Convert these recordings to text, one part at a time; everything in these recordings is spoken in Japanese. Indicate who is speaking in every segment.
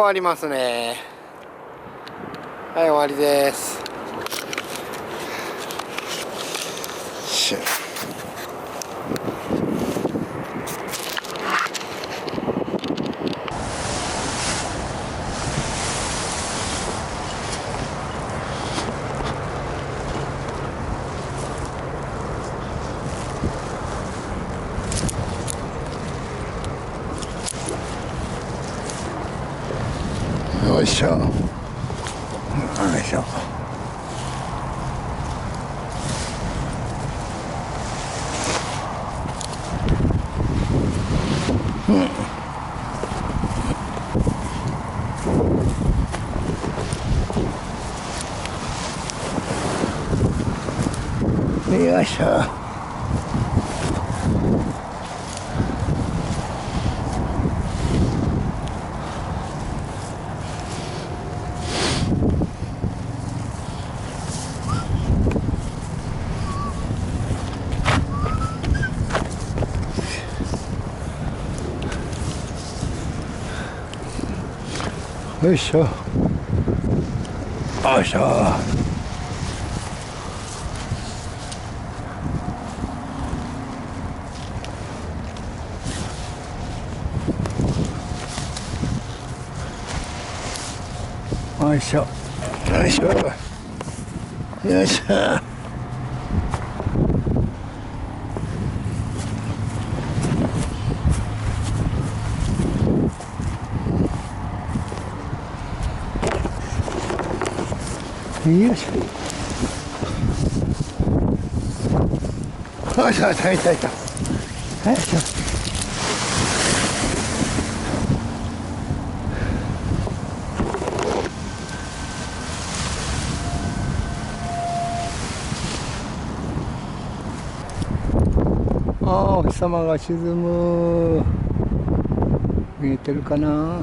Speaker 1: 終わりますね。はい、終わりです。
Speaker 2: よいしょ。よいしょ。よいしょ。よいしょ。よいしょ。よいしょ。よいしょ。よいしょ。よいしょ。よいしょ、いたいたいた。よいしょ。ああ、お日様が沈む。見えてるかな。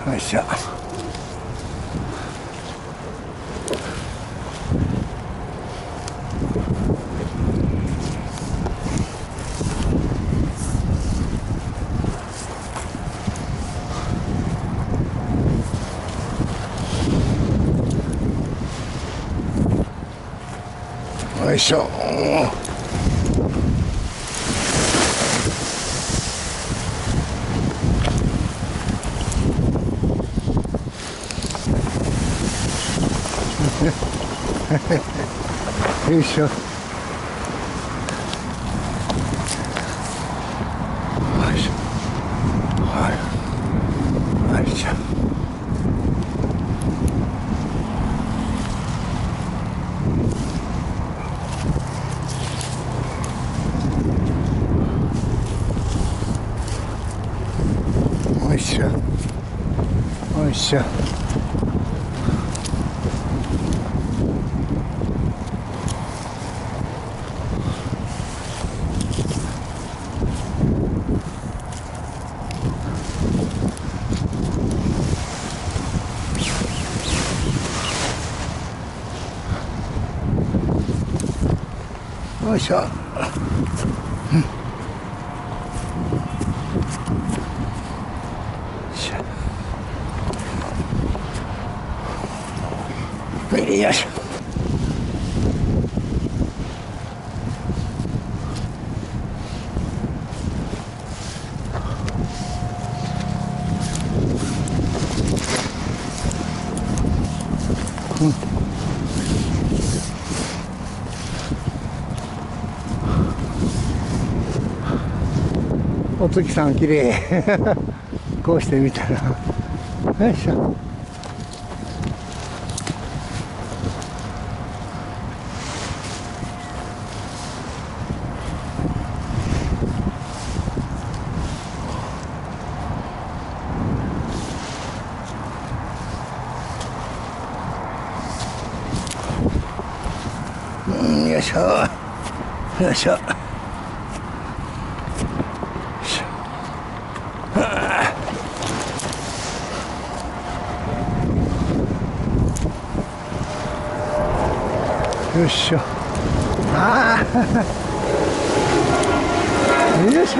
Speaker 2: よいしょ。よいしょ。よいしょ。よいしょ。はい。よいしょ。よいしょ。よいしょ。よいしょ。よいしょ。お月さん綺麗。こうしてみたら。よいしょ。よいしょ。よいしょ。よよいしょ。ああよいしょ。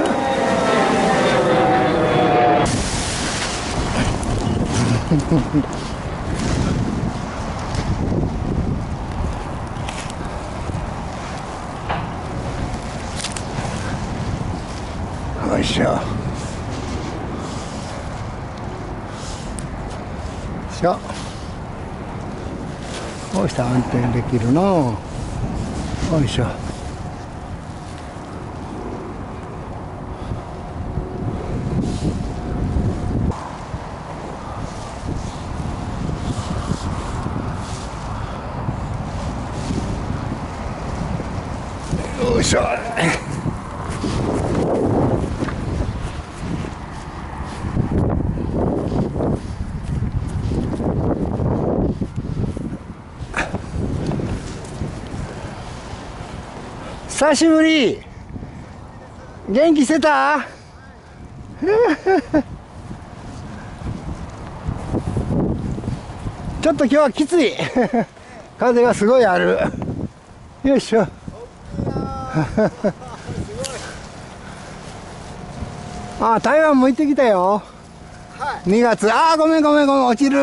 Speaker 2: よいしょ。こうしたら安定できるの。よいしょ。よいしょ。久しぶり。元気してた？ちょっと今日はきつい。風がすごいある。よいしょ。あ、台湾も行ってきたよ。はい、2月。あー、ごめん落ちる。